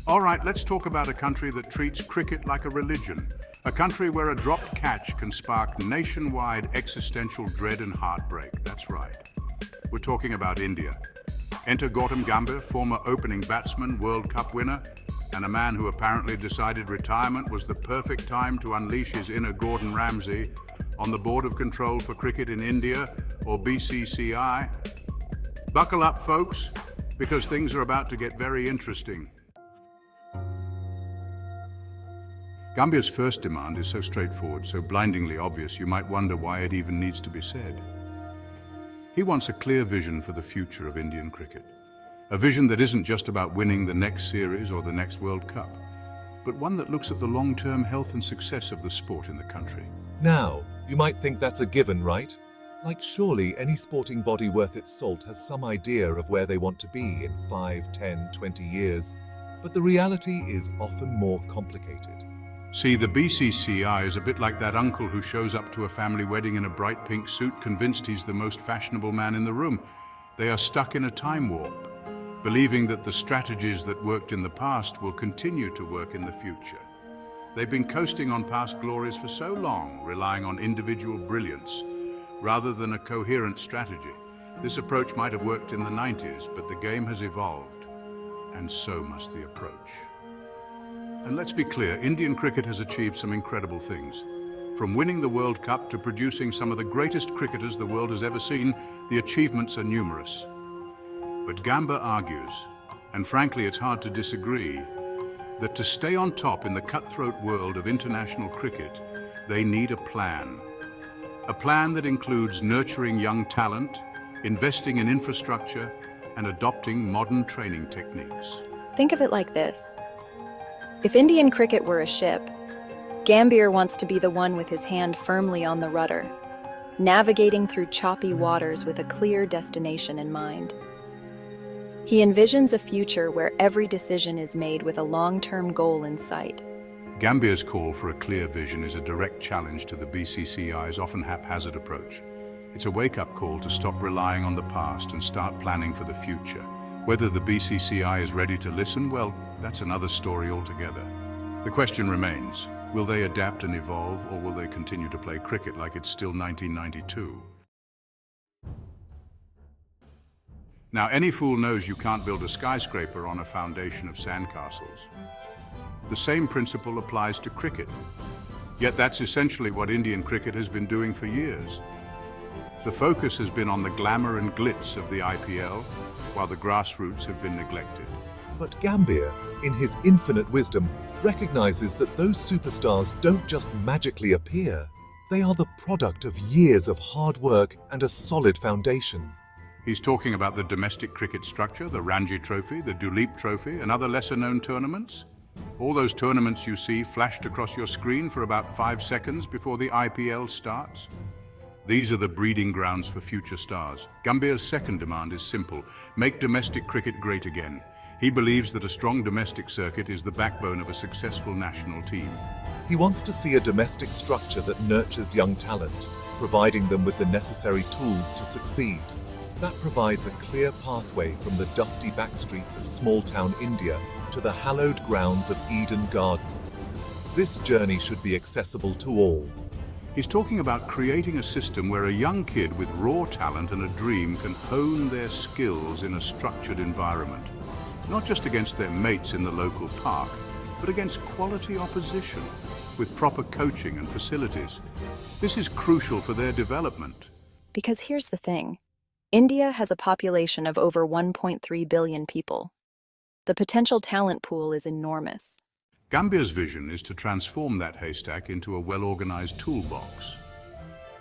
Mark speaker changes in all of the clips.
Speaker 1: All right, let's talk about a country that treats cricket like a religion. A country where a dropped catch can spark nationwide existential dread and heartbreak. That's right. We're talking about India. Enter Gautam Gambhir, former opening batsman, World Cup winner, and a man who apparently decided retirement was the perfect time to unleash his inner Gordon Ramsay on the Board of Control for Cricket in India, or BCCI. Buckle up, folks, because things are about to get very interesting. Gambhir's first demand is so straightforward, so blindingly obvious, you might wonder why it even needs to be said. He wants a clear vision for the future of Indian cricket. A vision that isn't just about winning the next series or the next World Cup, but one that looks at the long-term health and success of the sport in the country.
Speaker 2: Now, you might think that's a given, right? Like, surely any sporting body worth its salt has some idea of where they want to be in 5, 10, 20 years. But the reality is often more complicated.
Speaker 1: See, the BCCI is a bit like that uncle who shows up to a family wedding in a bright pink suit, convinced he's the most fashionable man in the room. They are stuck in a time warp, believing that the strategies that worked in the past will continue to work in the future. They've been coasting on past glories for so long, relying on individual brilliance, rather than a coherent strategy. This approach might have worked in the 90s, but the game has evolved, and so must the approach. And let's be clear, Indian cricket has achieved some incredible things. From winning the World Cup to producing some of the greatest cricketers the world has ever seen, the achievements are numerous. But Gambhir argues, and frankly it's hard to disagree, that to stay on top in the cutthroat world of international cricket, they need a plan. A plan that includes nurturing young talent, investing in infrastructure, and adopting modern training techniques.
Speaker 3: Think of it like this. If Indian cricket were a ship, Gambhir wants to be the one with his hand firmly on the rudder, navigating through choppy waters with a clear destination in mind. He envisions a future where every decision is made with a long-term goal in sight.
Speaker 1: Gambhir's call for a clear vision is a direct challenge to the BCCI's often haphazard approach. It's a wake-up call to stop relying on the past and start planning for the future. Whether the BCCI is ready to listen, well, that's another story altogether. The question remains, will they adapt and evolve, or will they continue to play cricket like it's still 1992? Now, any fool knows you can't build a skyscraper on a foundation of sandcastles. The same principle applies to cricket. Yet that's essentially what Indian cricket has been doing for years. The focus has been on the glamour and glitz of the IPL, while the grassroots have been neglected.
Speaker 2: But Gambhir, in his infinite wisdom, recognizes that those superstars don't just magically appear. They are the product of years of hard work and a solid foundation.
Speaker 1: He's talking about the domestic cricket structure, the Ranji Trophy, the Duleep Trophy, and other lesser-known tournaments. All those tournaments you see flashed across your screen for about 5 seconds before the IPL starts. These are the breeding grounds for future stars. Gambhir's second demand is simple: make domestic cricket great again. He believes that a strong domestic circuit is the backbone of a successful national team.
Speaker 2: He wants to see a domestic structure that nurtures young talent, providing them with the necessary tools to succeed. That provides a clear pathway from the dusty backstreets of small-town India to the hallowed grounds of Eden Gardens. This journey should be accessible to all.
Speaker 1: He's talking about creating a system where a young kid with raw talent and a dream can hone their skills in a structured environment. Not just against their mates in the local park, but against quality opposition, with proper coaching and facilities. This is crucial for their development.
Speaker 3: Because here's the thing. India has a population of over 1.3 billion people. The potential talent pool is enormous.
Speaker 1: Gambhir's vision is to transform that haystack into a well-organized toolbox.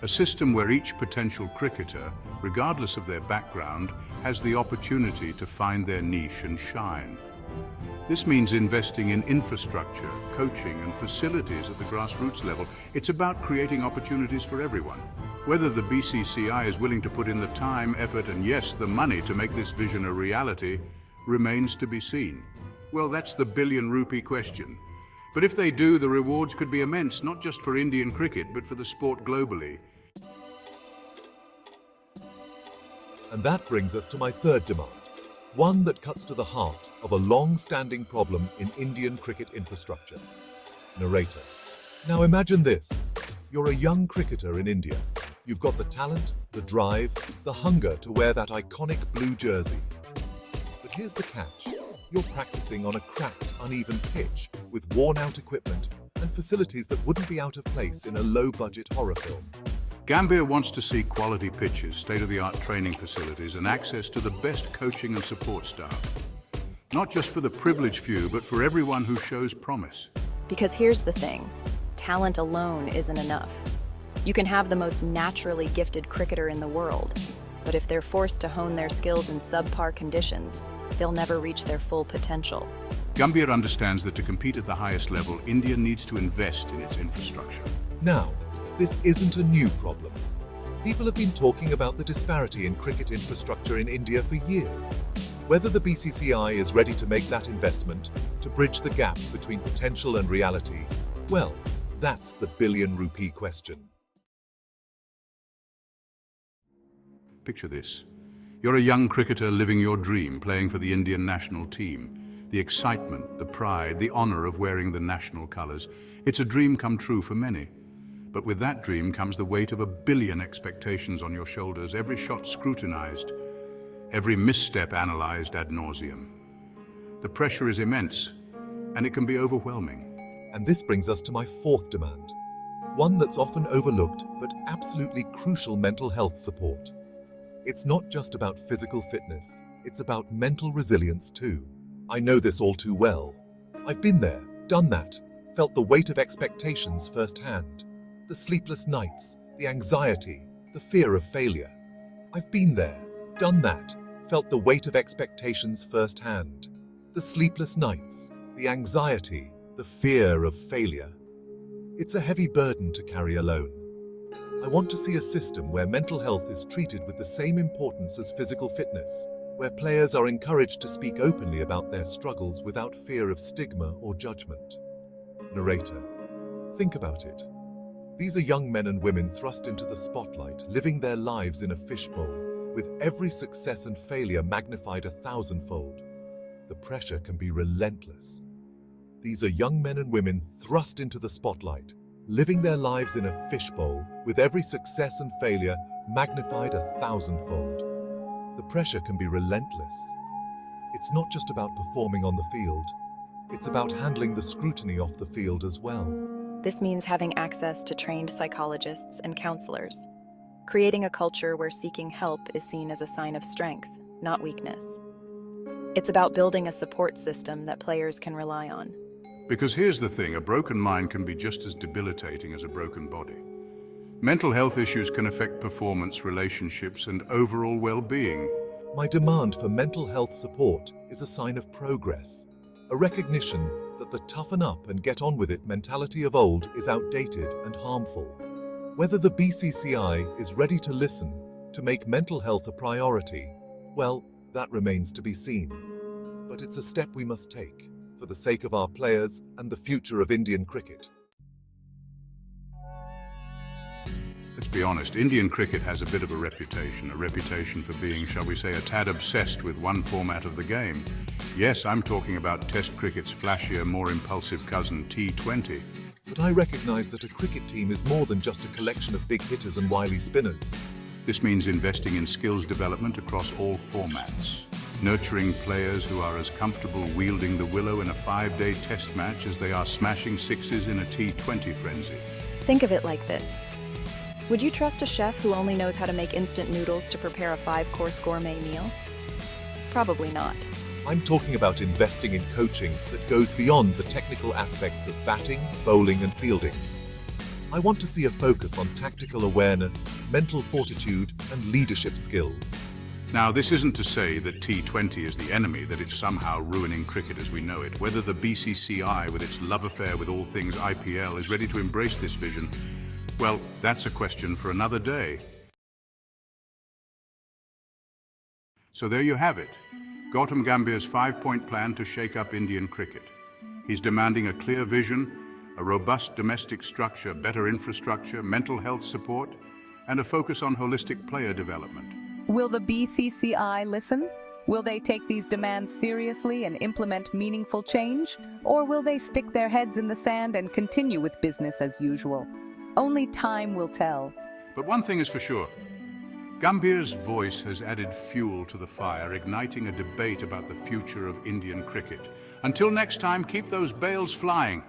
Speaker 1: A system where each potential cricketer, regardless of their background, has the opportunity to find their niche and shine. This means investing in infrastructure, coaching, and facilities at the grassroots level. It's about creating opportunities for everyone. Whether the BCCI is willing to put in the time, effort, and yes, the money to make this vision a reality remains to be seen. Well, that's the billion-rupee question. But if they do, the rewards could be immense, not just for Indian cricket, but for the sport globally.
Speaker 2: And that brings us to my third demand. one that cuts to the heart of a long-standing problem in Indian cricket infrastructure. Narrator. Now imagine this. You're a young cricketer in India. You've got the talent, the drive, the hunger to wear that iconic blue jersey. But here's the catch. You're practicing on a cracked, uneven pitch with worn-out equipment and facilities that wouldn't be out of place in a low-budget horror film.
Speaker 1: Gambhir wants to see quality pitches, state-of-the-art training facilities, and access to the best coaching and support staff. Not just for the privileged few, but for everyone who shows promise.
Speaker 3: Because here's the thing, talent alone isn't enough. You can have the most naturally gifted cricketer in the world, but if they're forced to hone their skills in subpar conditions, they'll never reach their full potential.
Speaker 1: Gambhir understands that to compete at the highest level, India needs to invest in its infrastructure.
Speaker 2: Now, this isn't a new problem. People have been talking about the disparity in cricket infrastructure in India for years. Whether the BCCI is ready to make that investment to bridge the gap between potential and reality, well, that's the billion-rupee question.
Speaker 1: Picture this. You're a young cricketer living your dream, playing for the Indian national team. The excitement, the pride, the honor of wearing the national colors. It's a dream come true for many. But with that dream comes the weight of 1 billion expectations on your shoulders, every shot scrutinized, every misstep analyzed ad nauseum. The pressure is immense, and it can be overwhelming.
Speaker 2: And this brings us to my fourth demand, one that's often overlooked but absolutely crucial: mental health support. It's not just about physical fitness, it's about mental resilience too. I know this all too well. I've been there, done that, felt the weight of expectations firsthand. The sleepless nights, the anxiety, the fear of failure. I've been there, done that, felt the weight of expectations firsthand. The sleepless nights, the anxiety, the fear of failure. It's a heavy burden to carry alone. I want to see a system where mental health is treated with the same importance as physical fitness, where players are encouraged to speak openly about their struggles without fear of stigma or judgment. Narrator. Think about it. These are young men and women thrust into the spotlight, living their lives in a fishbowl, with every success and failure magnified 1,000-fold. The pressure can be relentless. These are young men and women thrust into the spotlight, living their lives in a fishbowl, with every success and failure magnified 1,000-fold. The pressure can be relentless. It's not just about performing on the field. It's about handling the scrutiny off the field as well.
Speaker 3: This means having access to trained psychologists and counselors, creating a culture where seeking help is seen as a sign of strength, not weakness. It's about building a support system that players can rely on.
Speaker 1: Because here's the thing, a broken mind can be just as debilitating as a broken body. Mental health issues can affect performance, relationships, and overall well-being.
Speaker 2: My demand for mental health support is a sign of progress, a recognition that the toughen up and get on with it mentality of old is outdated and harmful. Whether the BCCI is ready to listen, to make mental health a priority, well, that remains to be seen. But it's a step we must take, for the sake of our players and the future of Indian cricket.
Speaker 1: Let's be honest, Indian cricket has a bit of a reputation for being, shall we say, a tad obsessed with one format of the game. Yes, I'm talking about Test cricket's flashier, more impulsive cousin, T20.
Speaker 2: But I recognize that a cricket team is more than just a collection of big hitters and wily spinners.
Speaker 1: This means investing in skills development across all formats, nurturing players who are as comfortable wielding the willow in a 5-day test match as they are smashing sixes in a T20 frenzy.
Speaker 3: Think of it like this. Would you trust a chef who only knows how to make instant noodles to prepare a 5-course gourmet meal? Probably not.
Speaker 2: I'm talking about investing in coaching that goes beyond the technical aspects of batting, bowling, and fielding. I want to see a focus on tactical awareness, mental fortitude, and leadership skills.
Speaker 1: Now, this isn't to say that T20 is the enemy, that it's somehow ruining cricket as we know it. Whether the BCCI, with its love affair with all things IPL, is ready to embrace this vision, well, that's a question for another day. So there you have it. Gautam Gambhir's 5-point plan to shake up Indian cricket. He's demanding a clear vision, a robust domestic structure, better infrastructure, mental health support, and a focus on holistic player development.
Speaker 4: Will the BCCI listen? Will they take these demands seriously and implement meaningful change? Or will they stick their heads in the sand and continue with business as usual? Only time will tell.
Speaker 1: But one thing is for sure. Gambhir's voice has added fuel to the fire, igniting a debate about the future of Indian cricket. Until next time, keep those bails flying.